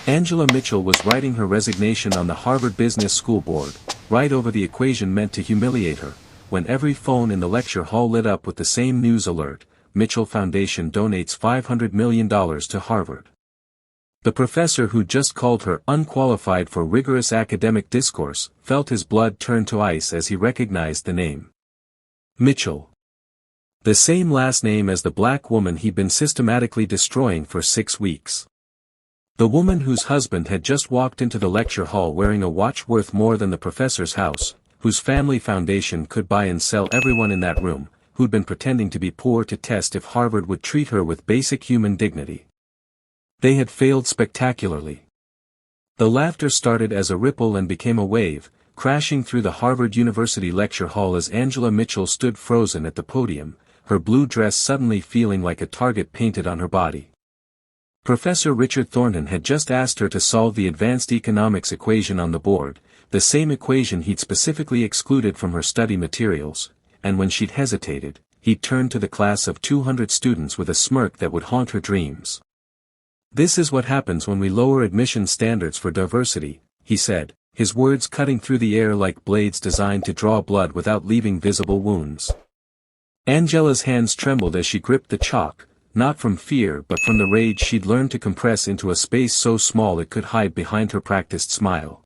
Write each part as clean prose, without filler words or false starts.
Angela Mitchell was writing her resignation on the Harvard Business School board, right over the equation meant to humiliate her, when every phone in the lecture hall lit up with the same news alert: Mitchell Foundation donates $500 million to Harvard. The professor who just called her unqualified for rigorous academic discourse felt his blood turn to ice as he recognized the name. Mitchell. The same last name as the black woman he'd been systematically destroying for 6 weeks. The woman whose husband had just walked into the lecture hall wearing a watch worth more than the professor's house, whose family foundation could buy and sell everyone in that room, who'd been pretending to be poor to test if Harvard would treat her with basic human dignity. They had failed spectacularly. The laughter started as a ripple and became a wave, crashing through the Harvard University lecture hall as Angela Mitchell stood frozen at the podium, her blue dress suddenly feeling like a target painted on her body. Professor Richard Thornton had just asked her to solve the advanced economics equation on the board, the same equation he'd specifically excluded from her study materials, and when she'd hesitated, he'd turned to the class of 200 students with a smirk that would haunt her dreams. "This is what happens when we lower admission standards for diversity," he said, his words cutting through the air like blades designed to draw blood without leaving visible wounds. Angela's hands trembled as she gripped the chalk, not from fear but from the rage she'd learned to compress into a space so small it could hide behind her practiced smile.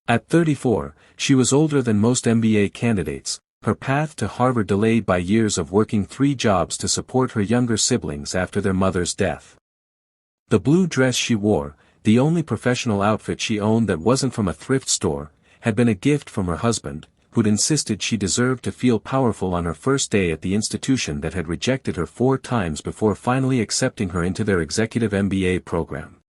At 34, she was older than most MBA candidates, her path to Harvard delayed by years of working 3 jobs to support her younger siblings after their mother's death. The blue dress she wore, the only professional outfit she owned that wasn't from a thrift store, had been a gift from her husband, who'd insisted she deserved to feel powerful on her first day at the institution that had rejected her 4 times before finally accepting her into their executive MBA program.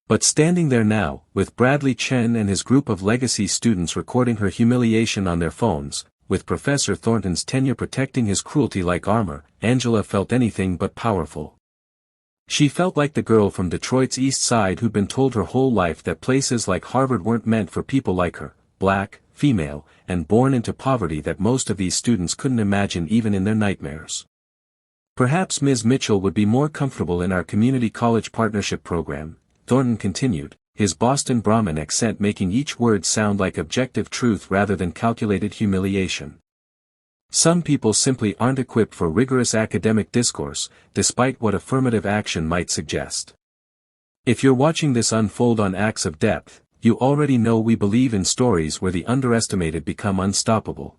But standing there now, with Bradley Chen and his group of legacy students recording her humiliation on their phones, with Professor Thornton's tenure protecting his cruelty like armor, Angela felt anything but powerful. She felt like the girl from Detroit's East Side who'd been told her whole life that places like Harvard weren't meant for people like her, black, female, and born into poverty that most of these students couldn't imagine even in their nightmares. "Perhaps Ms. Mitchell would be more comfortable in our community college partnership program," Thornton continued, his Boston Brahmin accent making each word sound like objective truth rather than calculated humiliation. "Some people simply aren't equipped for rigorous academic discourse, despite what affirmative action might suggest. If you're watching this unfold on Acts of Depth, you already know we believe in stories where the underestimated become unstoppable.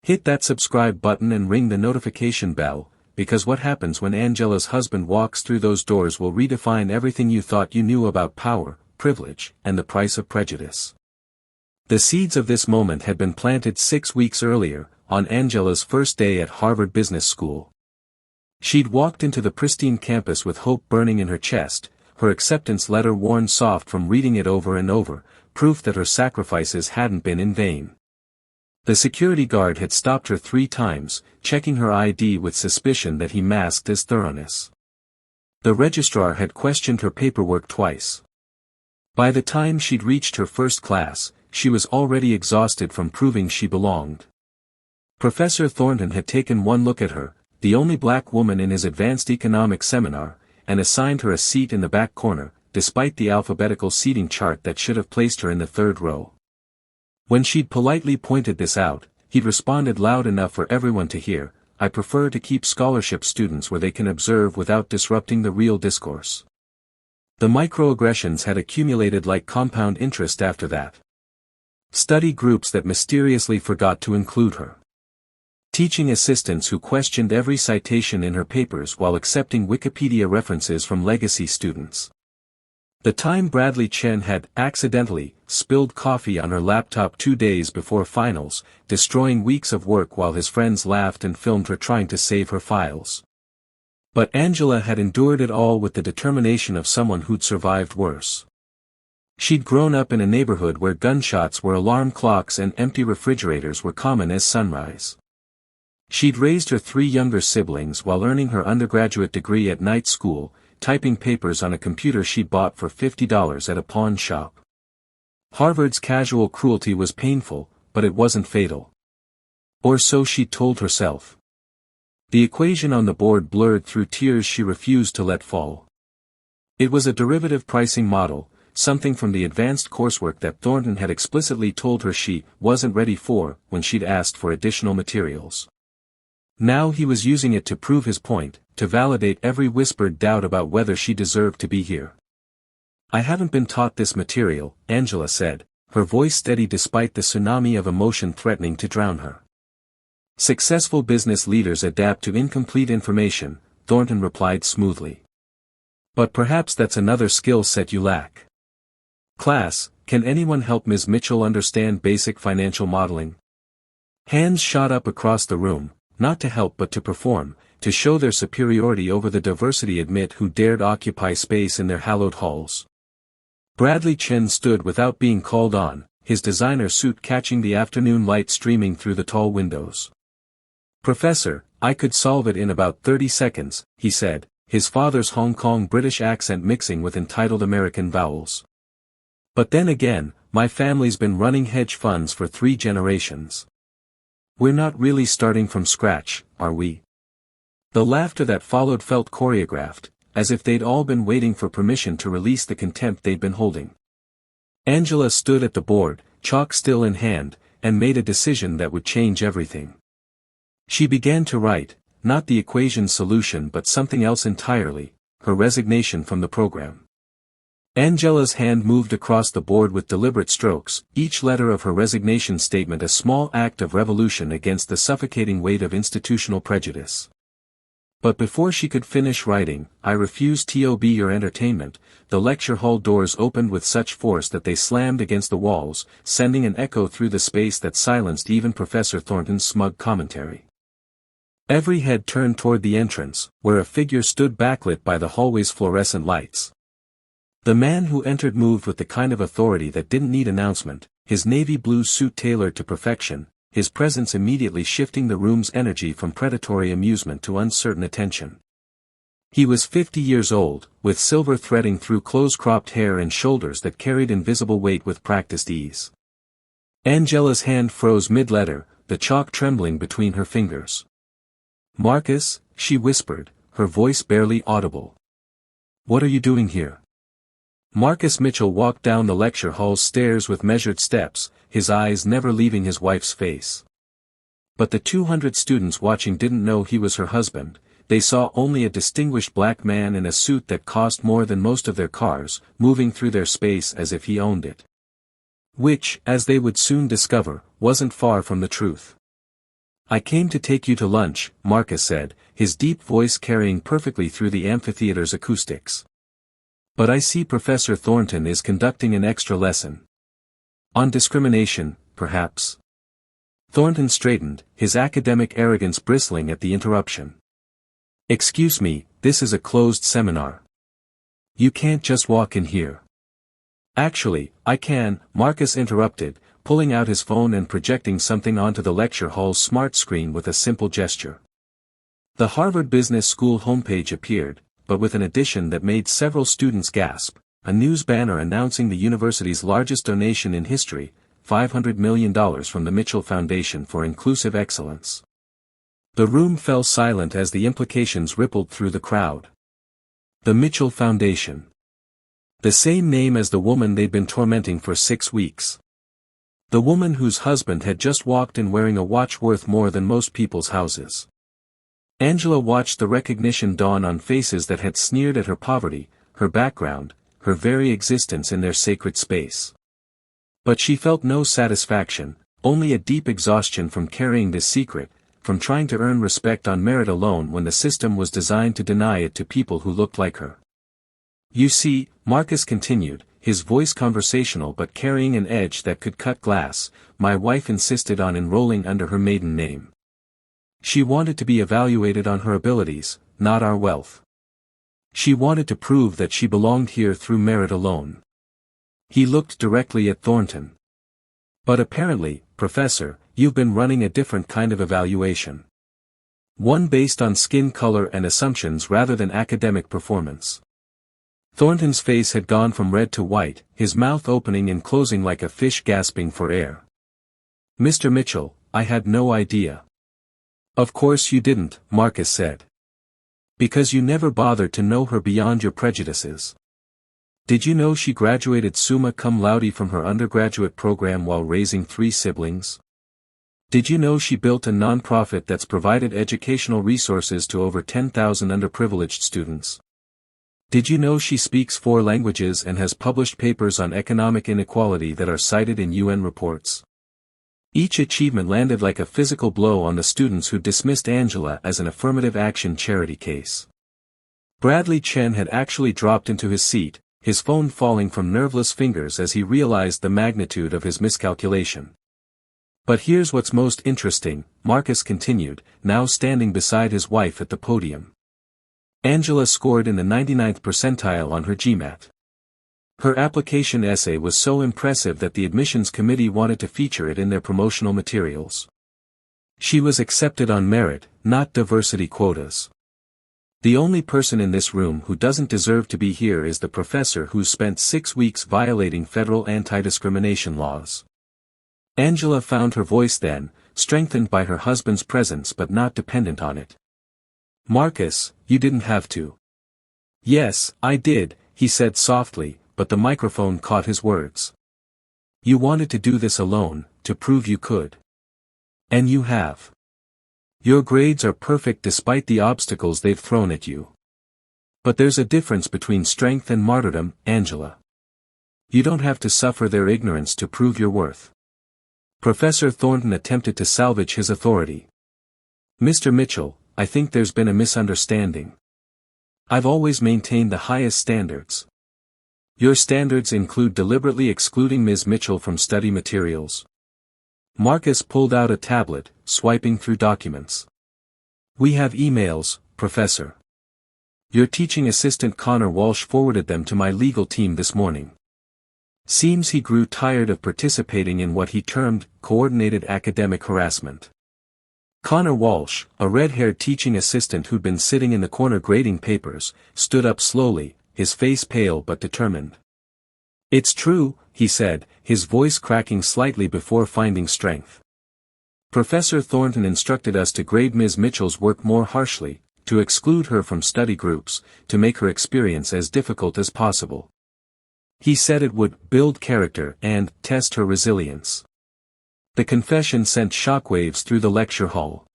Hit that subscribe button and ring the notification bell, because what happens when Angela's husband walks through those doors will redefine everything you thought you knew about power, privilege, and the price of prejudice." The seeds of this moment had been planted 6 weeks earlier, on Angela's first day at Harvard Business School. She'd walked into the pristine campus with hope burning in her chest, her acceptance letter worn soft from reading it over and over, proof that her sacrifices hadn't been in vain. The security guard had stopped her 3 times, checking her ID with suspicion that he masked as thoroughness. The registrar had questioned her paperwork twice. By the time she'd reached her first class, she was already exhausted from proving she belonged. Professor Thornton had taken one look at her, the only black woman in his advanced economics seminar, and assigned her a seat in the back corner, despite the alphabetical seating chart that should have placed her in the 3rd row. When she'd politely pointed this out, he'd responded loud enough for everyone to hear, "I prefer to keep scholarship students where they can observe without disrupting the real discourse." The microaggressions had accumulated like compound interest after that. Study groups that mysteriously forgot to include her. Teaching assistants who questioned every citation in her papers while accepting Wikipedia references from legacy students. The time Bradley Chen had accidentally spilled coffee on her laptop 2 days before finals, destroying weeks of work while his friends laughed and filmed her trying to save her files. But Angela had endured it all with the determination of someone who'd survived worse. She'd grown up in a neighborhood where gunshots were alarm clocks and empty refrigerators were common as sunrise. She'd raised her 3 younger siblings while earning her undergraduate degree at night school, typing papers on a computer she'd bought for $50 at a pawn shop. Harvard's casual cruelty was painful, but it wasn't fatal. Or so she'd told herself. The equation on the board blurred through tears she refused to let fall. It was a derivative pricing model, something from the advanced coursework that Thornton had explicitly told her she wasn't ready for when she'd asked for additional materials. Now he was using it to prove his point, to validate every whispered doubt about whether she deserved to be here. "I haven't been taught this material," Angela said, her voice steady despite the tsunami of emotion threatening to drown her. "Successful business leaders adapt to incomplete information," Thornton replied smoothly. "But perhaps that's another skill set you lack. Class, can anyone help Ms. Mitchell understand basic financial modeling?" Hands shot up across the room, not to help but to perform, to show their superiority over the diversity admit who dared occupy space in their hallowed halls. Bradley Chen stood without being called on, his designer suit catching the afternoon light streaming through the tall windows. "Professor, I could solve it in about 30 seconds, he said, his father's Hong Kong British accent mixing with entitled American vowels. "But then again, my family's been running hedge funds for 3 generations. We're not really starting from scratch, are we?" The laughter that followed felt choreographed, as if they'd all been waiting for permission to release the contempt they'd been holding. Angela stood at the board, chalk still in hand, and made a decision that would change everything. She began to write, not the equation solution but something else entirely, her resignation from the program. Angela's hand moved across the board with deliberate strokes, each letter of her resignation statement a small act of revolution against the suffocating weight of institutional prejudice. But before she could finish writing, "I refuse to be your entertainment," the lecture hall doors opened with such force that they slammed against the walls, sending an echo through the space that silenced even Professor Thornton's smug commentary. Every head turned toward the entrance, where a figure stood backlit by the hallway's fluorescent lights. The man who entered moved with the kind of authority that didn't need announcement, his navy blue suit tailored to perfection, his presence immediately shifting the room's energy from predatory amusement to uncertain attention. He was 50 years old, with silver threading through close-cropped hair and shoulders that carried invisible weight with practiced ease. Angela's hand froze mid-letter, the chalk trembling between her fingers. "Marcus," she whispered, her voice barely audible. "What are you doing here?" Marcus Mitchell walked down the lecture hall's stairs with measured steps, his eyes never leaving his wife's face. But the 200 students watching didn't know he was her husband, they saw only a distinguished black man in a suit that cost more than most of their cars, moving through their space as if he owned it. Which, as they would soon discover, wasn't far from the truth. "I came to take you to lunch," Marcus said, his deep voice carrying perfectly through the amphitheater's acoustics. "But I see Professor Thornton is conducting an extra lesson. On discrimination, perhaps?" Thornton straightened, his academic arrogance bristling at the interruption. "Excuse me, this is a closed seminar. You can't just walk in here." "Actually, I can," Marcus interrupted, pulling out his phone and projecting something onto the lecture hall's smart screen with a simple gesture. The Harvard Business School homepage appeared, but with an addition that made several students gasp, a news banner announcing the university's largest donation in history, $500 million from the Mitchell Foundation for Inclusive Excellence. The room fell silent as the implications rippled through the crowd. The Mitchell Foundation. The same name as the woman they'd been tormenting for 6 weeks. The woman whose husband had just walked in wearing a watch worth more than most people's houses. Angela watched the recognition dawn on faces that had sneered at her poverty, her background, her very existence in their sacred space. But she felt no satisfaction, only a deep exhaustion from carrying this secret, from trying to earn respect on merit alone when the system was designed to deny it to people who looked like her. "You see," Marcus continued, his voice conversational but carrying an edge that could cut glass, "my wife insisted on enrolling under her maiden name. She wanted to be evaluated on her abilities, not our wealth. She wanted to prove that she belonged here through merit alone." He looked directly at Thornton. "But apparently, Professor, you've been running a different kind of evaluation. One based on skin color and assumptions rather than academic performance." Thornton's face had gone from red to white, his mouth opening and closing like a fish gasping for air. "Mr. Mitchell, I had no idea." "Of course you didn't," Marcus said. "Because you never bothered to know her beyond your prejudices." Did you know she graduated summa cum laude from her undergraduate program while raising 3 siblings? Did you know she built a non-profit that's provided educational resources to over 10,000 underprivileged students? Did you know she speaks 4 languages and has published papers on economic inequality that are cited in UN reports? Each achievement landed like a physical blow on the students who dismissed Angela as an affirmative action charity case. Bradley Chen had actually dropped into his seat, his phone falling from nerveless fingers as he realized the magnitude of his miscalculation. But here's what's most interesting, Marcus continued, now standing beside his wife at the podium. Angela scored in the 99th percentile on her GMAT. Her application essay was so impressive that the admissions committee wanted to feature it in their promotional materials. She was accepted on merit, not diversity quotas. The only person in this room who doesn't deserve to be here is the professor who spent 6 weeks violating federal anti-discrimination laws. Angela found her voice then, strengthened by her husband's presence but not dependent on it. Marcus, you didn't have to. Yes, I did, he said softly, but the microphone caught his words. You wanted to do this alone, to prove you could. And you have. Your grades are perfect despite the obstacles they've thrown at you. But there's a difference between strength and martyrdom, Angela. You don't have to suffer their ignorance to prove your worth. Professor Thornton attempted to salvage his authority. Mr. Mitchell, I think there's been a misunderstanding. I've always maintained the highest standards. Your standards include deliberately excluding Ms. Mitchell from study materials. Marcus pulled out a tablet, swiping through documents. We have emails, Professor. Your teaching assistant Connor Walsh forwarded them to my legal team this morning. Seems he grew tired of participating in what he termed coordinated academic harassment. Connor Walsh, a red-haired teaching assistant who'd been sitting in the corner grading papers, stood up slowly, his face pale but determined. It's true, he said, his voice cracking slightly before finding strength. Professor Thornton instructed us to grade Ms. Mitchell's work more harshly, to exclude her from study groups, to make her experience as difficult as possible. He said it would build character and test her resilience. The confession sent shockwaves through the lecture hall.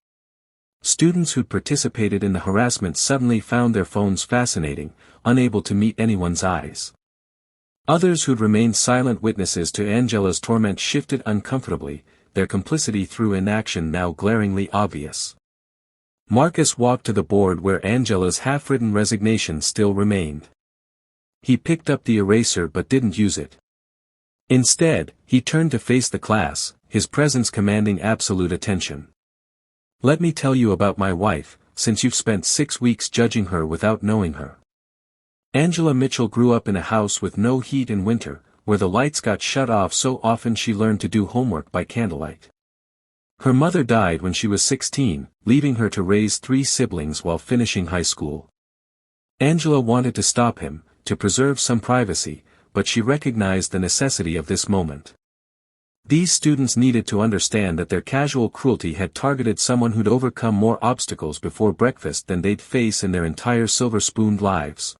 Students who'd participated in the harassment suddenly found their phones fascinating, unable to meet anyone's eyes. Others who'd remained silent witnesses to Angela's torment shifted uncomfortably, their complicity through inaction now glaringly obvious. Marcus walked to the board where Angela's half-written resignation still remained. He picked up the eraser but didn't use it. Instead, he turned to face the class, his presence commanding absolute attention. Let me tell you about my wife, since you've spent 6 weeks judging her without knowing her. Angela Mitchell grew up in a house with no heat in winter, where the lights got shut off so often she learned to do homework by candlelight. Her mother died when she was 16, leaving her to raise 3 siblings while finishing high school. Angela wanted to stop him, to preserve some privacy, but she recognized the necessity of this moment. These students needed to understand that their casual cruelty had targeted someone who'd overcome more obstacles before breakfast than they'd face in their entire silver-spooned lives.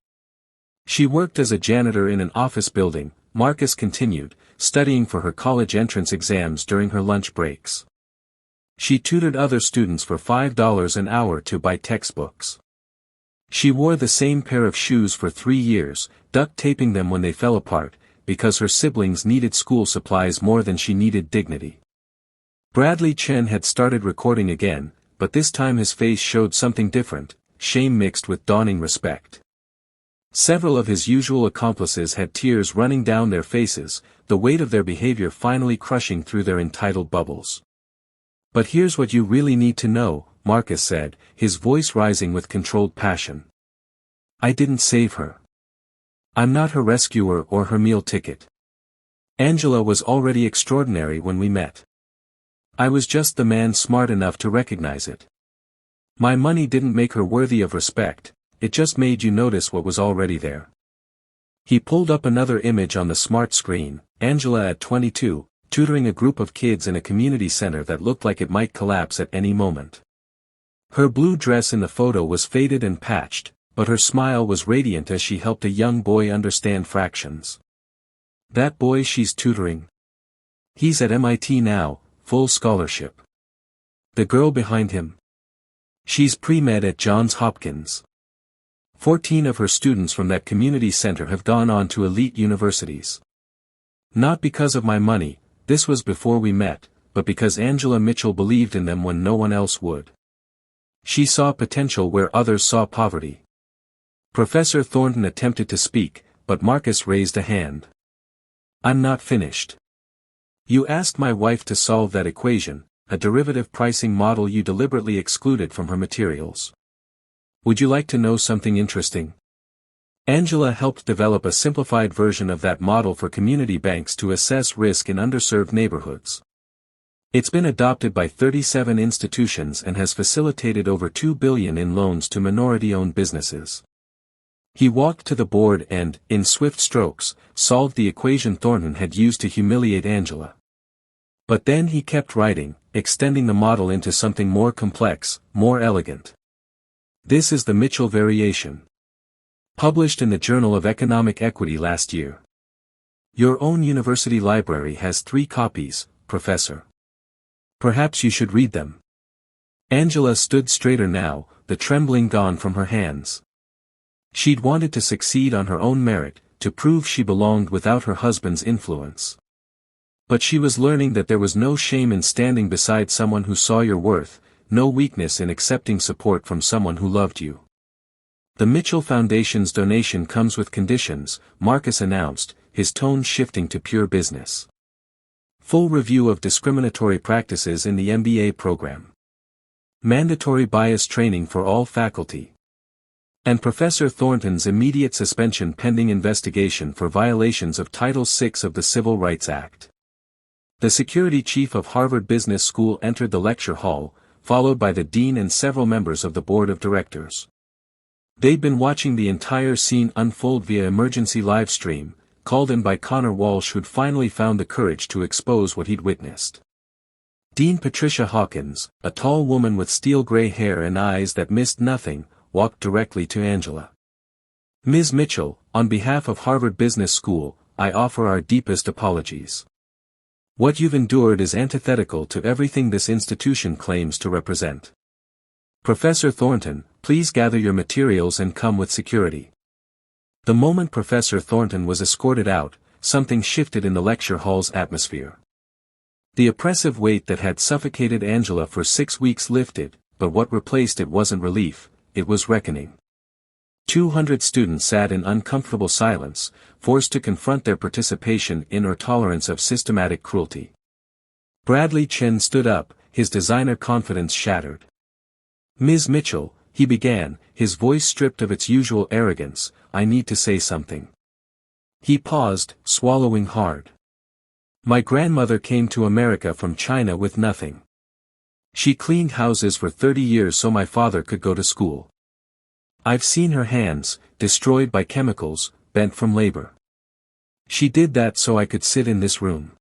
She worked as a janitor in an office building, Marcus continued, studying for her college entrance exams during her lunch breaks. She tutored other students for $5 an hour to buy textbooks. She wore the same pair of shoes for 3 years, duct taping them when they fell apart, because her siblings needed school supplies more than she needed dignity. Bradley Chen had started recording again, but this time his face showed something different, shame mixed with dawning respect. Several of his usual accomplices had tears running down their faces, the weight of their behavior finally crushing through their entitled bubbles. But here's what you really need to know, Marcus said, his voice rising with controlled passion. I didn't save her. I'm not her rescuer or her meal ticket. Angela was already extraordinary when we met. I was just the man smart enough to recognize it. My money didn't make her worthy of respect, it just made you notice what was already there. He pulled up another image on the smart screen, Angela at 22, tutoring a group of kids in a community center that looked like it might collapse at any moment. Her blue dress in the photo was faded and patched, But her smile was radiant as she helped a young boy understand fractions. That boy she's tutoring? He's at MIT now, full scholarship. The girl behind him? She's pre-med at Johns Hopkins. 14 of her students from that community center have gone on to elite universities. Not because of my money, this was before we met, but because Angela Mitchell believed in them when no one else would. She saw potential where others saw poverty. Professor Thornton attempted to speak, but Marcus raised a hand. I'm not finished. You asked my wife to solve that equation, a derivative pricing model you deliberately excluded from her materials. Would you like to know something interesting? Angela helped develop a simplified version of that model for community banks to assess risk in underserved neighborhoods. It's been adopted by 37 institutions and has facilitated over $2 billion in loans to minority-owned businesses. He walked to the board and, in swift strokes, solved the equation Thornton had used to humiliate Angela. But then he kept writing, extending the model into something more complex, more elegant. This is the Mitchell variation. Published in the Journal of Economic Equity last year. Your own university library has 3 copies, Professor. Perhaps you should read them. Angela stood straighter now, the trembling gone from her hands. She'd wanted to succeed on her own merit, to prove she belonged without her husband's influence. But she was learning that there was no shame in standing beside someone who saw your worth, no weakness in accepting support from someone who loved you. The Mitchell Foundation's donation comes with conditions, Marcus announced, his tone shifting to pure business. Full review of discriminatory practices in the MBA program. Mandatory bias training for all faculty. And Professor Thornton's immediate suspension pending investigation for violations of Title VI of the Civil Rights Act. The security chief of Harvard Business School entered the lecture hall, followed by the dean and several members of the board of directors. They'd been watching the entire scene unfold via emergency live stream, called in by Connor Walsh, who'd finally found the courage to expose what he'd witnessed. Dean Patricia Hawkins, a tall woman with steel gray hair and eyes that missed nothing, walked directly to Angela. Ms. Mitchell, on behalf of Harvard Business School, I offer our deepest apologies. What you've endured is antithetical to everything this institution claims to represent. Professor Thornton, please gather your materials and come with security. The moment Professor Thornton was escorted out, something shifted in the lecture hall's atmosphere. The oppressive weight that had suffocated Angela for 6 weeks lifted, but what replaced it wasn't relief, it was reckoning. 200 students sat in uncomfortable silence, forced to confront their participation in or tolerance of systematic cruelty. Bradley Chen stood up, his designer confidence shattered. Ms. Mitchell, he began, his voice stripped of its usual arrogance, I need to say something. He paused, swallowing hard. My grandmother came to America from China with nothing. She cleaned houses for 30 years so my father could go to school. I've seen her hands, destroyed by chemicals, bent from labor. She did that so I could sit in this room.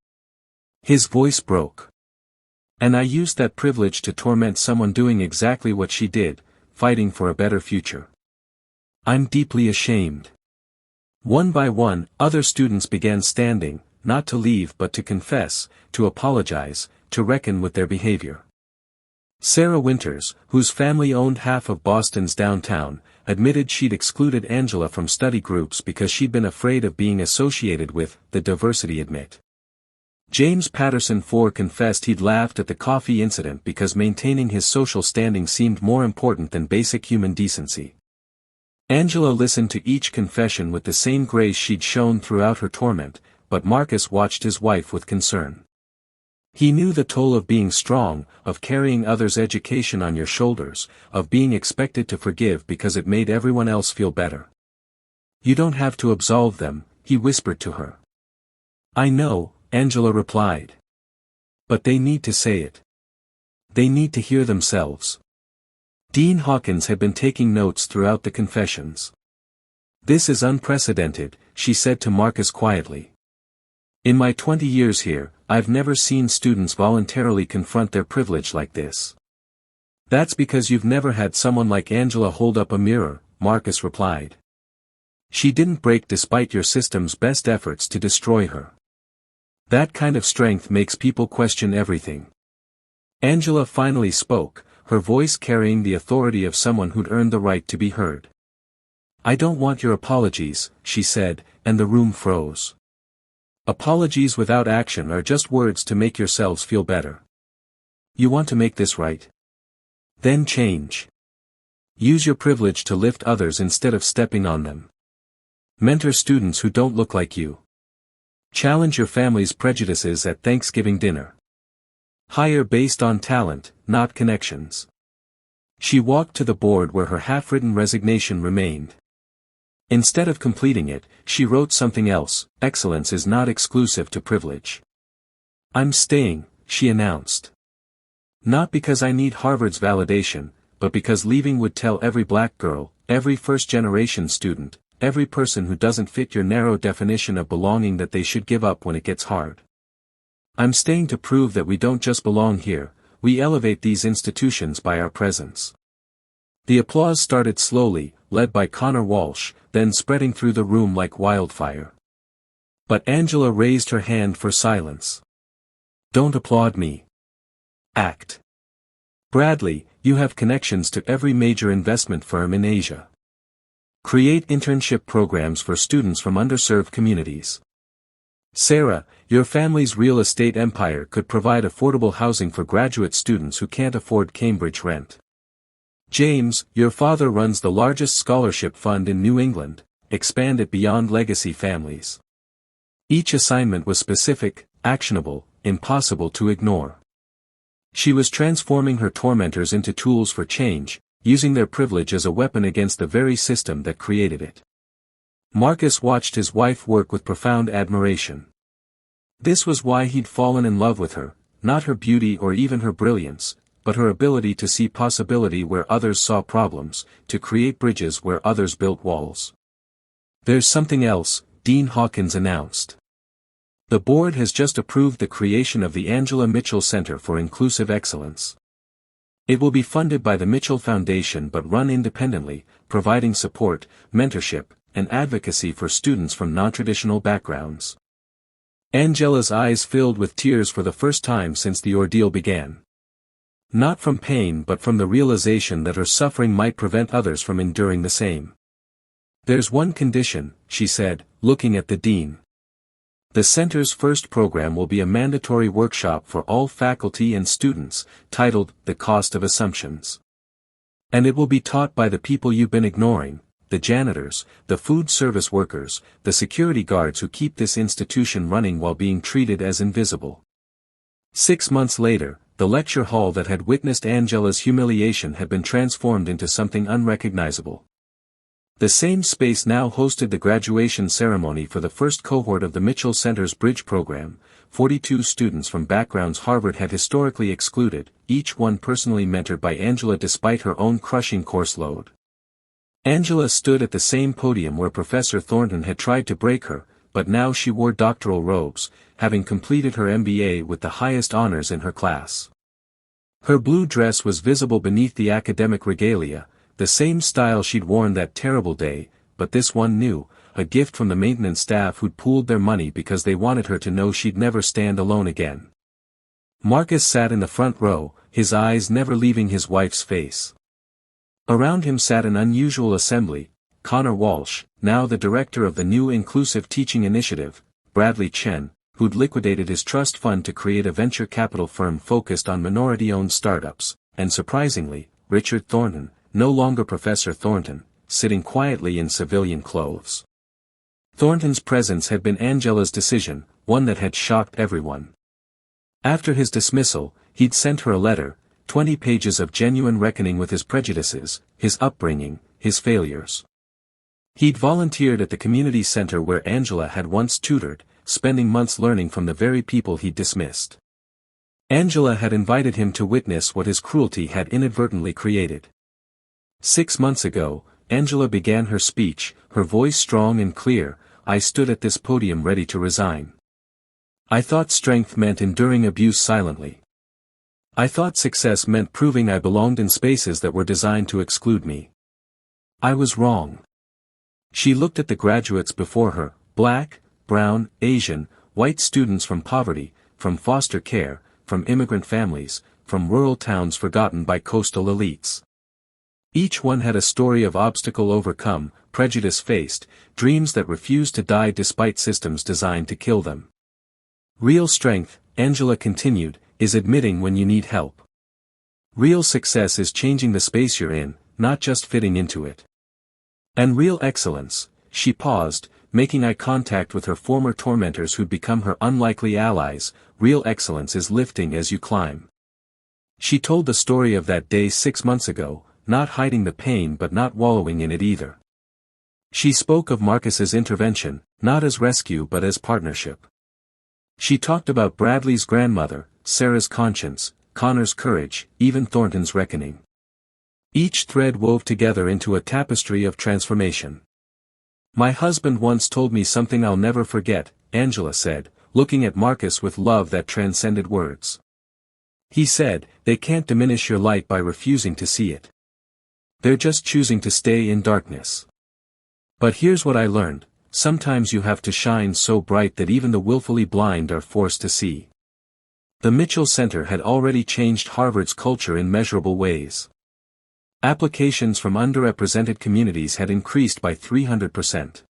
His voice broke. And I used that privilege to torment someone doing exactly what she did, fighting for a better future. I'm deeply ashamed. One by one, other students began standing, not to leave but to confess, to apologize, to reckon with their behavior. Sarah Winters, whose family owned half of Boston's downtown, admitted she'd excluded Angela from study groups because she'd been afraid of being associated with the diversity admit. James Patterson IV confessed he'd laughed at the coffee incident because maintaining his social standing seemed more important than basic human decency. Angela listened to each confession with the same grace she'd shown throughout her torment, but Marcus watched his wife with concern. He knew the toll of being strong, of carrying others' education on your shoulders, of being expected to forgive because it made everyone else feel better. You don't have to absolve them, he whispered to her. I know, Angela replied. But they need to say it. They need to hear themselves. Dean Hawkins had been taking notes throughout the confessions. This is unprecedented, she said to Marcus quietly. In my 20 years here, I've never seen students voluntarily confront their privilege like this. That's because you've never had someone like Angela hold up a mirror, Marcus replied. She didn't break despite your system's best efforts to destroy her. That kind of strength makes people question everything. Angela finally spoke, her voice carrying the authority of someone who'd earned the right to be heard. I don't want your apologies, she said, and the room froze. Apologies without action are just words to make yourselves feel better. You want to make this right? Then change. Use your privilege to lift others instead of stepping on them. Mentor students who don't look like you. Challenge your family's prejudices at Thanksgiving dinner. Hire based on talent, not connections. She walked to the board where her half-written resignation remained. Instead of completing it, she wrote something else. Excellence is not exclusive to privilege. I'm staying, she announced. Not because I need Harvard's validation, but because leaving would tell every black girl, every first-generation student, every person who doesn't fit your narrow definition of belonging that they should give up when it gets hard. I'm staying to prove that we don't just belong here, we elevate these institutions by our presence. The applause started slowly, led by Connor Walsh, then spreading through the room like wildfire. But Angela raised her hand for silence. Don't applaud me. Act. Bradley, you have connections to every major investment firm in Asia. Create internship programs for students from underserved communities. Sarah, your family's real estate empire could provide affordable housing for graduate students who can't afford Cambridge rent. James, your father runs the largest scholarship fund in New England, expand it beyond legacy families. Each assignment was specific, actionable, impossible to ignore. She was transforming her tormentors into tools for change, using their privilege as a weapon against the very system that created it. Marcus watched his wife work with profound admiration. This was why he'd fallen in love with her, not her beauty or even her brilliance, but her ability to see possibility where others saw problems, to create bridges where others built walls. There's something else, Dean Hawkins announced. The board has just approved the creation of the Angela Mitchell Center for Inclusive Excellence. It will be funded by the Mitchell Foundation but run independently, providing support, mentorship, and advocacy for students from non-traditional backgrounds. Angela's eyes filled with tears for the first time since the ordeal began. Not from pain but from the realization that her suffering might prevent others from enduring the same. There's one condition, she said, looking at the dean. The center's first program will be a mandatory workshop for all faculty and students, titled The Cost of Assumptions. And it will be taught by the people you've been ignoring, the janitors, the food service workers, the security guards who keep this institution running while being treated as invisible. 6 months later, the lecture hall that had witnessed Angela's humiliation had been transformed into something unrecognizable. The same space now hosted the graduation ceremony for the first cohort of the Mitchell Center's Bridge program, 42 students from backgrounds Harvard had historically excluded, each one personally mentored by Angela despite her own crushing course load. Angela stood at the same podium where Professor Thornton had tried to break her, but now she wore doctoral robes, having completed her MBA with the highest honors in her class. Her blue dress was visible beneath the academic regalia, the same style she'd worn that terrible day, but this one new, a gift from the maintenance staff who'd pooled their money because they wanted her to know she'd never stand alone again. Marcus sat in the front row, his eyes never leaving his wife's face. Around him sat an unusual assembly: Connor Walsh, now the director of the new Inclusive Teaching Initiative, Bradley Chen, who'd liquidated his trust fund to create a venture capital firm focused on minority-owned startups, and surprisingly, Richard Thornton, no longer Professor Thornton, sitting quietly in civilian clothes. Thornton's presence had been Angela's decision, one that had shocked everyone. After his dismissal, he'd sent her a letter, 20 pages of genuine reckoning with his prejudices, his upbringing, his failures. He'd volunteered at the community center where Angela had once tutored, spending months learning from the very people he'd dismissed. Angela had invited him to witness what his cruelty had inadvertently created. 6 months ago, Angela began her speech, her voice strong and clear. I stood at this podium ready to resign. I thought strength meant enduring abuse silently. I thought success meant proving I belonged in spaces that were designed to exclude me. I was wrong. She looked at the graduates before her, black, brown, Asian, white students from poverty, from foster care, from immigrant families, from rural towns forgotten by coastal elites. Each one had a story of obstacle overcome, prejudice faced, dreams that refused to die despite systems designed to kill them. Real strength, Angela continued, is admitting when you need help. Real success is changing the space you're in, not just fitting into it. And real excellence, she paused, making eye contact with her former tormentors who'd become her unlikely allies, real excellence is lifting as you climb. She told the story of that day 6 months ago, not hiding the pain but not wallowing in it either. She spoke of Marcus's intervention, not as rescue but as partnership. She talked about Bradley's grandmother, Sarah's conscience, Connor's courage, even Thornton's reckoning. Each thread wove together into a tapestry of transformation. My husband once told me something I'll never forget, Angela said, looking at Marcus with love that transcended words. He said, they can't diminish your light by refusing to see it. They're just choosing to stay in darkness. But here's what I learned, sometimes you have to shine so bright that even the willfully blind are forced to see. The Mitchell Center had already changed Harvard's culture in measurable ways. Applications from underrepresented communities had increased by 300%.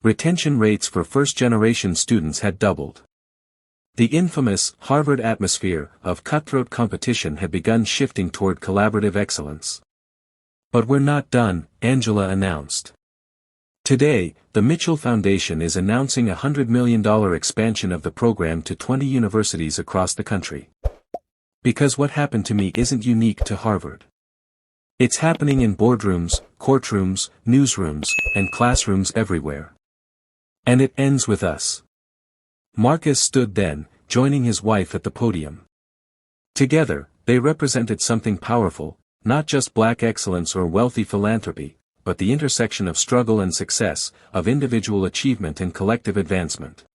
Retention rates for first-generation students had doubled. The infamous Harvard atmosphere of cutthroat competition had begun shifting toward collaborative excellence. But we're not done, Angela announced. Today, the Mitchell Foundation is announcing a $100 million expansion of the program to 20 universities across the country. Because what happened to me isn't unique to Harvard. It's happening in boardrooms, courtrooms, newsrooms, and classrooms everywhere. And it ends with us. Marcus stood then, joining his wife at the podium. Together, they represented something powerful, not just black excellence or wealthy philanthropy, but the intersection of struggle and success, of individual achievement and collective advancement.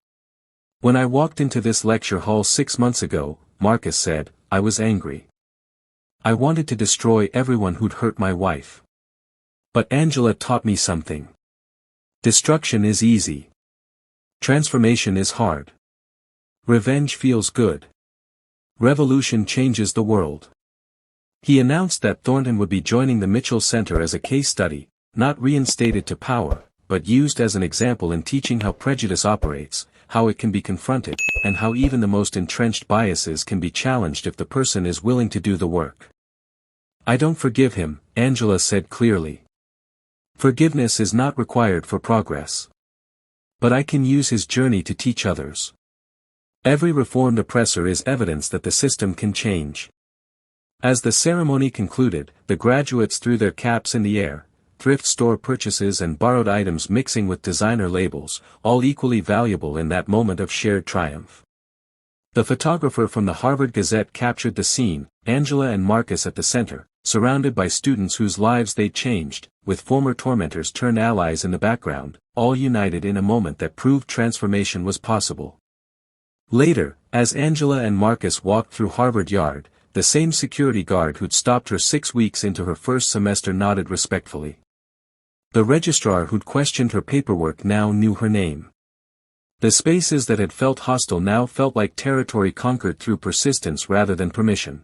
When I walked into this lecture hall 6 months ago, Marcus said, I was angry. I wanted to destroy everyone who'd hurt my wife. But Angela taught me something. Destruction is easy. Transformation is hard. Revenge feels good. Revolution changes the world. He announced that Thornton would be joining the Mitchell Center as a case study, not reinstated to power, but used as an example in teaching how prejudice operates, how it can be confronted, and how even the most entrenched biases can be challenged if the person is willing to do the work. I don't forgive him, Angela said clearly. Forgiveness is not required for progress. But I can use his journey to teach others. Every reformed oppressor is evidence that the system can change. As the ceremony concluded, the graduates threw their caps in the air, thrift store purchases and borrowed items mixing with designer labels, all equally valuable in that moment of shared triumph. The photographer from the Harvard Gazette captured the scene, Angela and Marcus at the center, surrounded by students whose lives they'd changed, with former tormentors turned allies in the background, all united in a moment that proved transformation was possible. Later, as Angela and Marcus walked through Harvard Yard, the same security guard who'd stopped her 6 weeks into her first semester nodded respectfully. The registrar who'd questioned her paperwork now knew her name. The spaces that had felt hostile now felt like territory conquered through persistence rather than permission.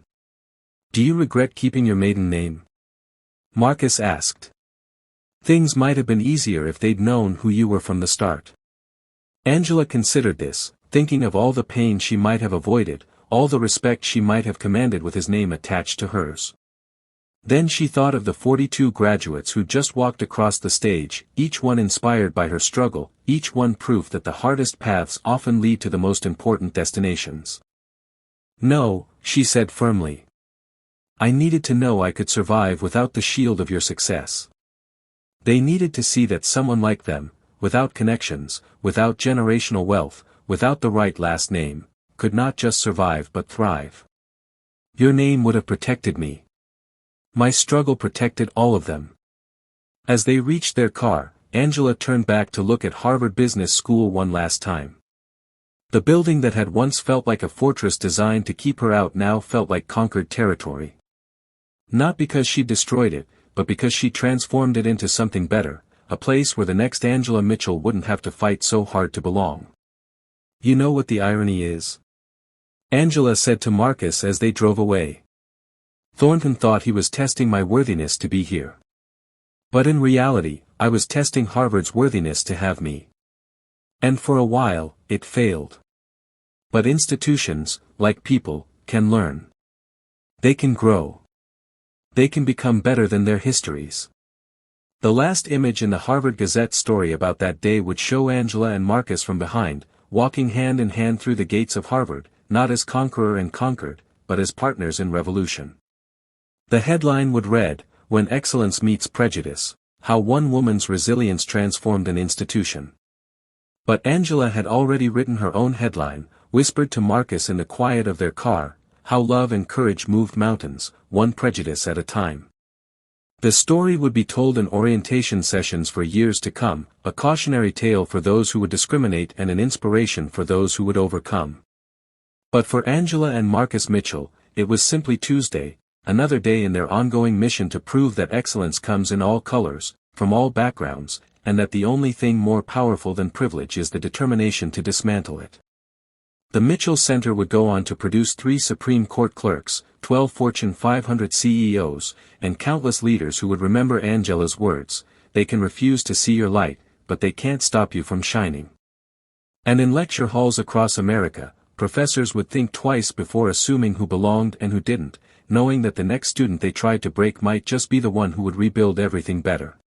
Do you regret keeping your maiden name? Marcus asked. Things might have been easier if they'd known who you were from the start. Angela considered this, thinking of all the pain she might have avoided, all the respect she might have commanded with his name attached to hers. Then she thought of the 42 graduates who just walked across the stage, each one inspired by her struggle, each one proof that the hardest paths often lead to the most important destinations. No, she said firmly. I needed to know I could survive without the shield of your success. They needed to see that someone like them, without connections, without generational wealth, without the right last name, could not just survive but thrive. Your name would have protected me. My struggle protected all of them. As they reached their car, Angela turned back to look at Harvard Business School one last time. The building that had once felt like a fortress designed to keep her out now felt like conquered territory. Not because she destroyed it, but because she transformed it into something better, a place where the next Angela Mitchell wouldn't have to fight so hard to belong. You know what the irony is? Angela said to Marcus as they drove away. Thornton thought he was testing my worthiness to be here. But in reality, I was testing Harvard's worthiness to have me. And for a while, it failed. But institutions, like people, can learn. They can grow. They can become better than their histories. The last image in the Harvard Gazette story about that day would show Angela and Marcus from behind, walking hand in hand through the gates of Harvard, not as conqueror and conquered, but as partners in revolution. The headline would read, "When Excellence Meets Prejudice, How One Woman's Resilience Transformed an Institution." But Angela had already written her own headline, whispered to Marcus in the quiet of their car, "How Love and Courage Moved Mountains, One Prejudice at a Time." The story would be told in orientation sessions for years to come, a cautionary tale for those who would discriminate and an inspiration for those who would overcome. But for Angela and Marcus Mitchell, it was simply Tuesday, another day in their ongoing mission to prove that excellence comes in all colors, from all backgrounds, and that the only thing more powerful than privilege is the determination to dismantle it. The Mitchell Center would go on to produce 3 Supreme Court clerks, 12 Fortune 500 CEOs, and countless leaders who would remember Angela's words, "They can refuse to see your light, but they can't stop you from shining." And in lecture halls across America, professors would think twice before assuming who belonged and who didn't, knowing that the next student they tried to break might just be the one who would rebuild everything better.